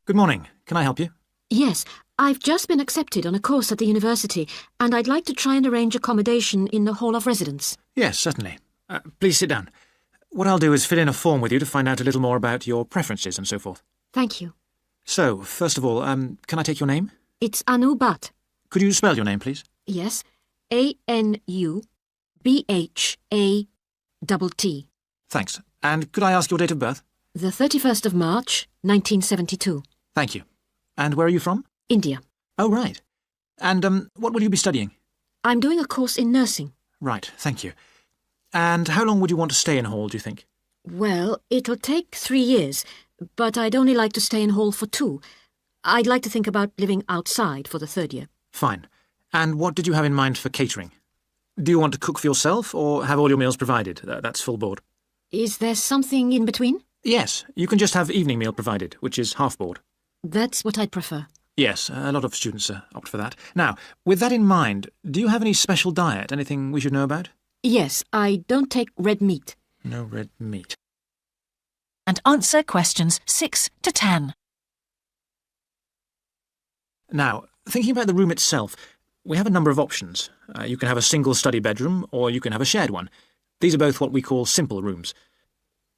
Good morning. Can I help you? Yes, I've just been accepted on a course at the university, and I'd like to try and arrange accommodation in the Hall of Residence. Yes, certainly. Please sit down. What I'll do is fill in a form with you to find out a little more about your preferences and so forth. Thank you. So, first of all, can I take your name? It's Anu Bhatt. Could you spell your name, please? Yes, A-N-U-B-H-A-T-T. Thanks. And could I ask your date of birth? The 31st of March, 1972. Thank you. And where are you from? India. Oh, right. And what will you be studying? I'm doing a course in nursing. Right, thank you. And how long would you want to stay in Hall, do you think? Well, it'll take 3 years, but I'd only like to stay in Hall for 2. I'd like to think about living outside for the 3rd year. Fine. And what did you have in mind for catering? Do you want to cook for yourself or have all your meals provided? That's full board. Is there something in between? Yes, you can just have evening meal provided, which is half board. That's what I'd prefer. Yes, a lot of students opt for that. Now, with that in mind, do you have any special diet, anything we should know about? Yes, I don't take red meat. No red meat. And answer questions 6 to 10. Now, thinking about the room itself, we have a number of options. You can have a single study bedroom, or you can have a shared one. These are both what we call simple rooms.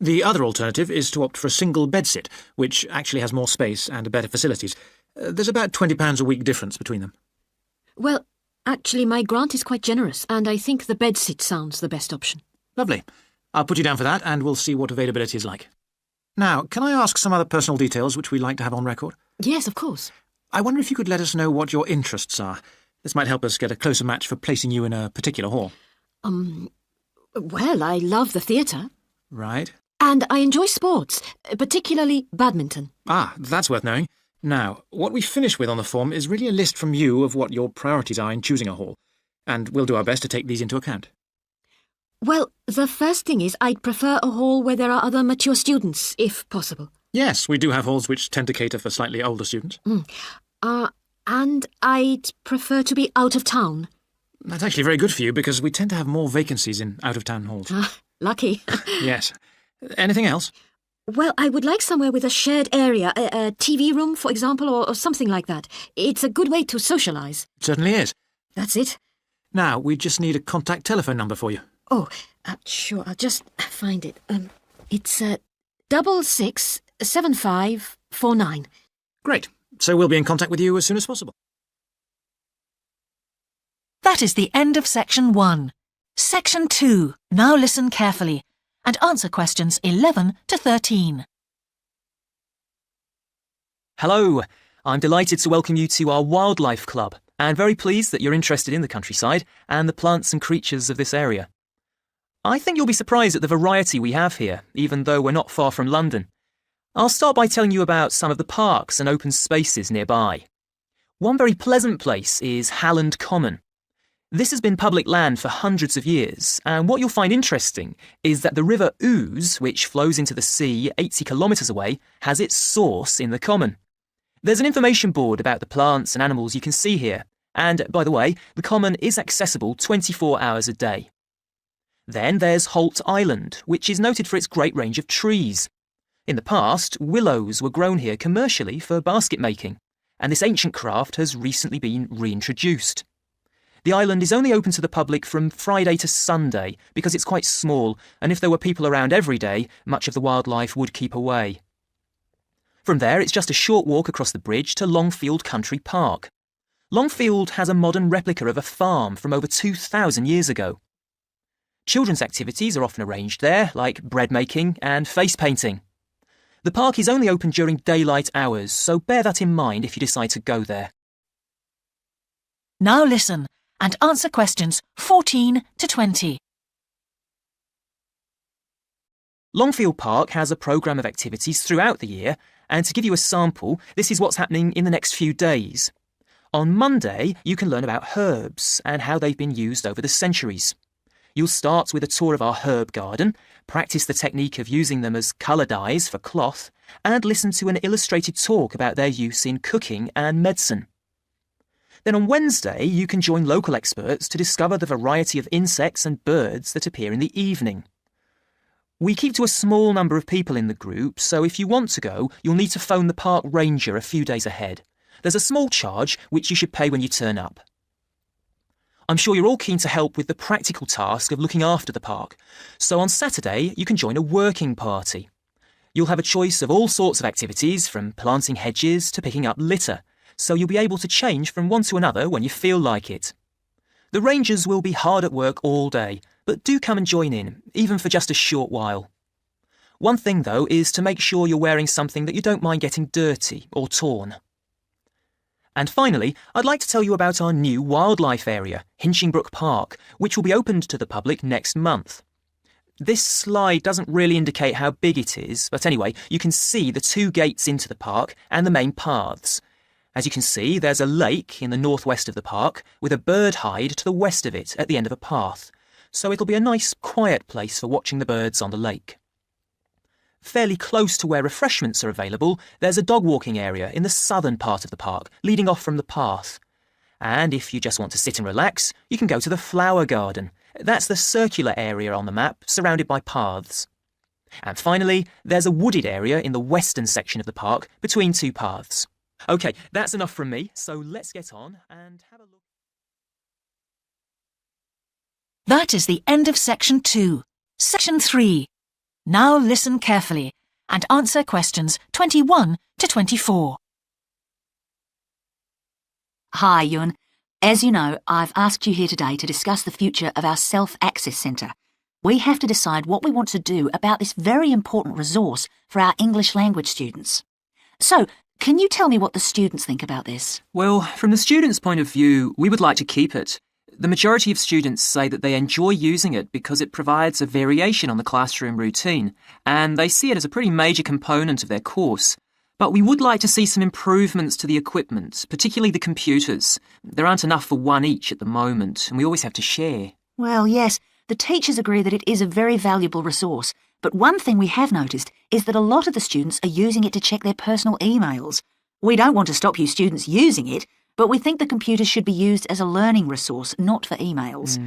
The other alternative is to opt for a single bedsit, which actually has more space and better facilities. There's about £20 a week difference between them. Well, actually, my grant is quite generous, and I think the bedsit sounds the best option. Lovely. I'll put you down for that, and we'll see what availability is like. Now, can I ask some other personal details which we like to have on record? Yes, of course. I wonder if you could let us know what your interests are. This might help us get a closer match for placing you in a particular hall. Well, I love the theatre. Right. And I enjoy sports, particularly badminton. Ah, that's worth knowing. Now, what we finish with on the form is really a list from you of what your priorities are in choosing a hall, and we'll do our best to take these into account. Well, the first thing is I'd prefer a hall where there are other mature students, if possible. Yes, we do have halls which tend to cater for slightly older students. And I'd prefer to be out of town. That's actually very good for you, because we tend to have more vacancies in out-of-town halls. Lucky. Yes. Anything else? Well, I would like somewhere with a shared area, a TV room, for example, or something like that. It's a good way to socialise. It certainly is. That's it. Now, we just need a contact telephone number for you. Oh, sure, I'll just find it. It's 667549. Great. So we'll be in contact with you as soon as possible. That is the end of Section 1. Section 2. Now listen carefully and answer questions 11 to 13. Hello, I'm delighted to welcome you to our Wildlife Club and very pleased that you're interested in the countryside and the plants and creatures of this area. I think you'll be surprised at the variety we have here, even though we're not far from London. I'll start by telling you about some of the parks and open spaces nearby. One very pleasant place is Halland Common. This has been public land for hundreds of years, and what you'll find interesting is that the River Ouse, which flows into the sea 80 kilometres away, has its source in the common. There's an information board about the plants and animals you can see here, and, by the way, the common is accessible 24 hours a day. Then there's Holt Island, which is noted for its great range of trees. In the past, willows were grown here commercially for basket making, and this ancient craft has recently been reintroduced. The island is only open to the public from Friday to Sunday because it's quite small, and if there were people around every day, much of the wildlife would keep away. From there, it's just a short walk across the bridge to Longfield Country Park. Longfield has a modern replica of a farm from over 2,000 years ago. Children's activities are often arranged there, like bread making and face painting. The park is only open during daylight hours, so bear that in mind if you decide to go there. Now listen and answer questions 14 to 20. Longfield Park has a programme of activities throughout the year, and to give you a sample, this is what's happening in the next few days. On Monday, you can learn about herbs and how they've been used over the centuries. You'll start with a tour of our herb garden, practice the technique of using them as colour dyes for cloth, and listen to an illustrated talk about their use in cooking and medicine. Then on Wednesday, you can join local experts to discover the variety of insects and birds that appear in the evening. We keep to a small number of people in the group, so if you want to go, you'll need to phone the park ranger a few days ahead. There's a small charge which you should pay when you turn up. I'm sure you're all keen to help with the practical task of looking after the park, so on Saturday you can join a working party. You'll have a choice of all sorts of activities, from planting hedges to picking up litter, so you'll be able to change from one to another when you feel like it. The rangers will be hard at work all day, but do come and join in, even for just a short while. One thing, though, is to make sure you're wearing something that you don't mind getting dirty or torn. And finally, I'd like to tell you about our new wildlife area, Hinchingbrook Park, which will be opened to the public next month. This slide doesn't really indicate how big it is, but anyway, you can see the 2 gates into the park and the main paths. As you can see, there's a lake in the northwest of the park with a bird hide to the west of it at the end of a path, so it'll be a nice, quiet place for watching the birds on the lake. Fairly close to where refreshments are available, there's a dog walking area in the southern part of the park, leading off from the path. And if you just want to sit and relax, you can go to the flower garden. That's the circular area on the map, surrounded by paths. And finally, there's a wooded area in the western section of the park, between 2 paths. OK, that's enough from me, so let's get on and have a look. That is the end of Section 2. Section 3. Now listen carefully and answer questions 21 to 24. Hi, Ewan. As you know, I've asked you here today to discuss the future of our Self-Access Centre. We have to decide what we want to do about this very important resource for our English language students. So, can you tell me what the students think about this? Well, from the students' point of view, we would like to keep it. The majority of students say that they enjoy using it because it provides a variation on the classroom routine, and they see it as a pretty major component of their course. But we would like to see some improvements to the equipment, particularly the computers. There aren't enough for one each at the moment, and we always have to share. Well, yes, the teachers agree that it is a very valuable resource, but one thing we have noticed is that a lot of the students are using it to check their personal emails. We don't want to stop you students using it, but we think the computer should be used as a learning resource, not for emails.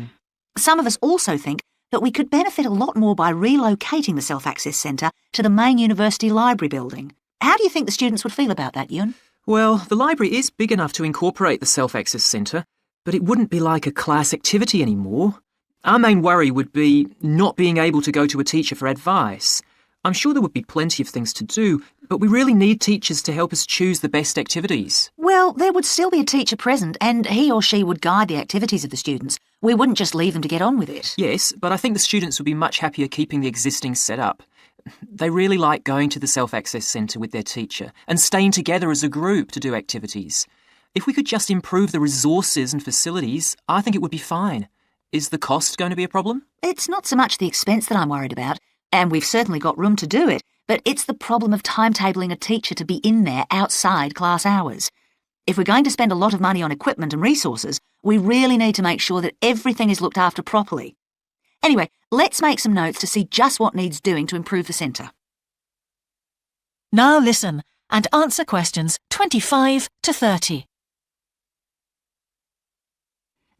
Some of us also think that we could benefit a lot more by relocating the Self-Access Centre to the main university library building. How do you think the students would feel about that, Ewan? Well, the library is big enough to incorporate the Self-Access Centre, but it wouldn't be like a class activity anymore. Our main worry would be not being able to go to a teacher for advice. I'm sure there would be plenty of things to do, but we really need teachers to help us choose the best activities. Well, there would still be a teacher present, and he or she would guide the activities of the students. We wouldn't just leave them to get on with it. Yes, but I think the students would be much happier keeping the existing setup. They really like going to the Self-Access Centre with their teacher and staying together as a group to do activities. If we could just improve the resources and facilities, I think it would be fine. Is the cost going to be a problem? It's not so much the expense that I'm worried about, and we've certainly got room to do it, but it's the problem of timetabling a teacher to be in there outside class hours. If we're going to spend a lot of money on equipment and resources, we really need to make sure that everything is looked after properly. Anyway, let's make some notes to see just what needs doing to improve the centre. Now listen and answer questions 25 to 30.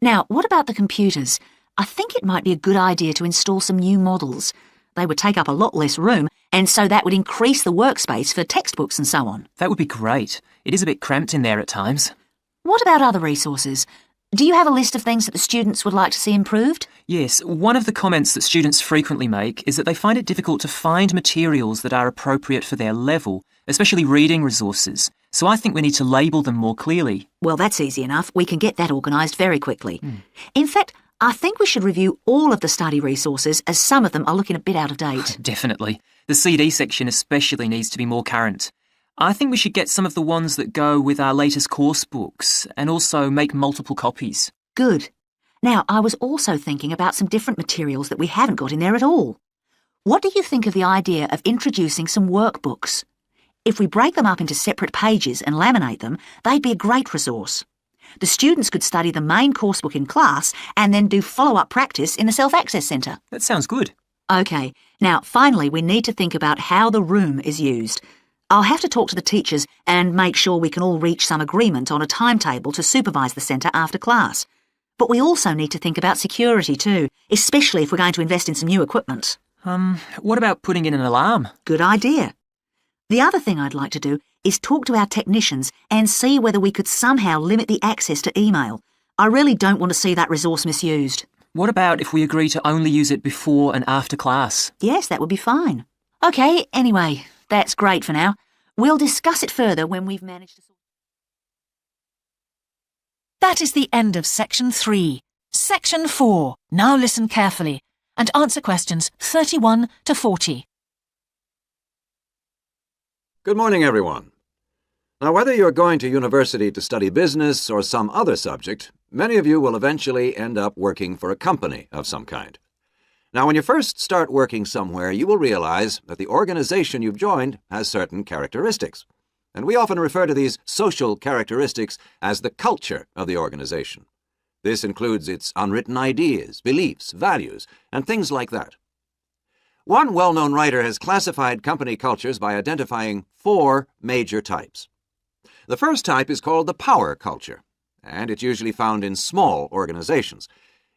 Now, what about the computers? I think it might be a good idea to install some new models. They would take up a lot less room, and so that would increase the workspace for textbooks and so on. That would be great. It is a bit cramped in there at times. What about other resources? Do you have a list of things that the students would like to see improved? Yes, one of the comments that students frequently make is that they find it difficult to find materials that are appropriate for their level, especially reading resources. So I think we need to label them more clearly. Well, that's easy enough. We can get that organised very quickly. In fact, I think we should review all of the study resources, as some of them are looking a bit out of date. Definitely. The CD section especially needs to be more current. I think we should get some of the ones that go with our latest course books and also make multiple copies. Good. Now, I was also thinking about some different materials that we haven't got in there at all. What do you think of the idea of introducing some workbooks? If we break them up into separate pages and laminate them, they'd be a great resource. The students could study the main coursebook in class and then do follow-up practice in the Self-Access Centre. That sounds good. OK, now finally we need to think about how the room is used. I'll have to talk to the teachers and make sure we can all reach some agreement on a timetable to supervise the centre after class. But we also need to think about security too, especially if we're going to invest in some new equipment. What about putting in an alarm? Good idea. The other thing I'd like to do is talk to our technicians and see whether we could somehow limit the access to email. I really don't want to see that resource misused. What about if we agree to only use it before and after class? Yes, that would be fine. OK, anyway, that's great for now. We'll discuss it further when we've managed to sort. That is the end of Section 3. Section 4. Now listen carefully and answer questions 31 to 40. Good morning, everyone. Now, whether you're going to university to study business or some other subject, many of you will eventually end up working for a company of some kind. Now, when you first start working somewhere, you will realize that the organization you've joined has certain characteristics. And we often refer to these social characteristics as the culture of the organization. This includes its unwritten ideas, beliefs, values, and things like that. One well-known writer has classified company cultures by identifying 4 major types. The first type is called the power culture, and it's usually found in small organizations.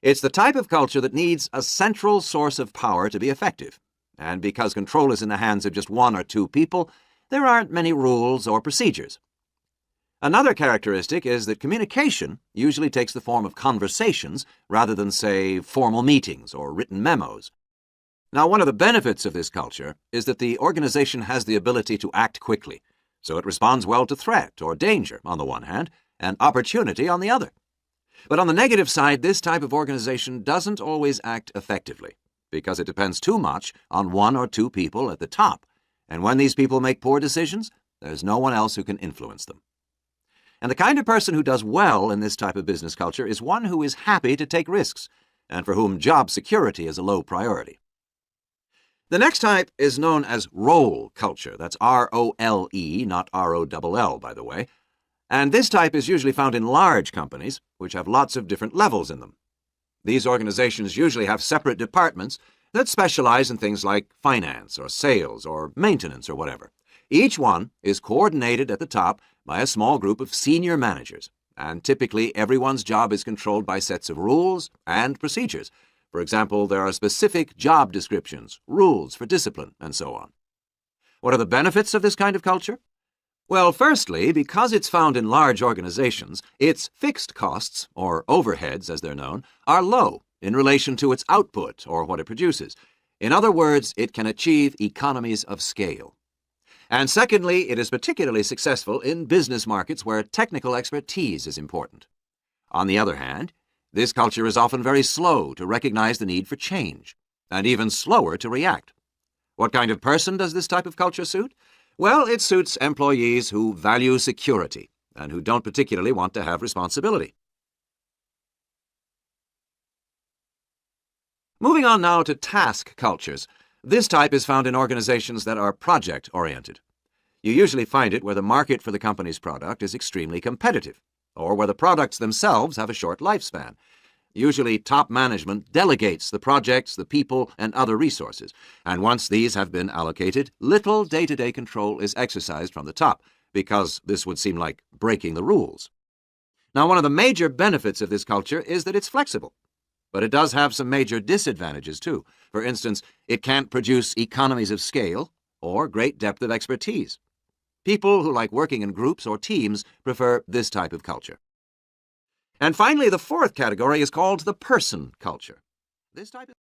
It's the type of culture that needs a central source of power to be effective, and because control is in the hands of just 1 or 2 people, there aren't many rules or procedures. Another characteristic is that communication usually takes the form of conversations rather than, say, formal meetings or written memos. Now, one of the benefits of this culture is that the organization has the ability to act quickly, so it responds well to threat or danger on the one hand, and opportunity on the other. But on the negative side, this type of organization doesn't always act effectively, because it depends too much on 1 or 2 people at the top, and when these people make poor decisions, there's no one else who can influence them. And the kind of person who does well in this type of business culture is one who is happy to take risks, and for whom job security is a low priority. The next type is known as role culture. That's R-O-L-E, not R-O-L-L, by the way. And this type is usually found in large companies, which have lots of different levels in them. These organizations usually have separate departments that specialize in things like finance or sales or maintenance or whatever. Each one is coordinated at the top by a small group of senior managers, and typically everyone's job is controlled by sets of rules and procedures. For example, there are specific job descriptions, rules for discipline, and so on. What are the benefits of this kind of culture? Well, firstly, because it's found in large organizations, its fixed costs, or overheads as they're known, are low in relation to its output or what it produces. In other words, it can achieve economies of scale. And secondly, it is particularly successful in business markets where technical expertise is important. On the other hand, this culture is often very slow to recognize the need for change, and even slower to react. What kind of person does this type of culture suit? Well, it suits employees who value security and who don't particularly want to have responsibility. Moving on now to task cultures. This type is found in organizations that are project-oriented. You usually find it where the market for the company's product is extremely competitive, or where the products themselves have a short lifespan. Usually, top management delegates the projects, the people, and other resources, and once these have been allocated, little day-to-day control is exercised from the top, because this would seem like breaking the rules. Now, one of the major benefits of this culture is that it's flexible, but it does have some major disadvantages, too. For instance, it can't produce economies of scale or great depth of expertise. People who like working in groups or teams prefer this type of culture. And finally, the 4th category is called the person culture. This type of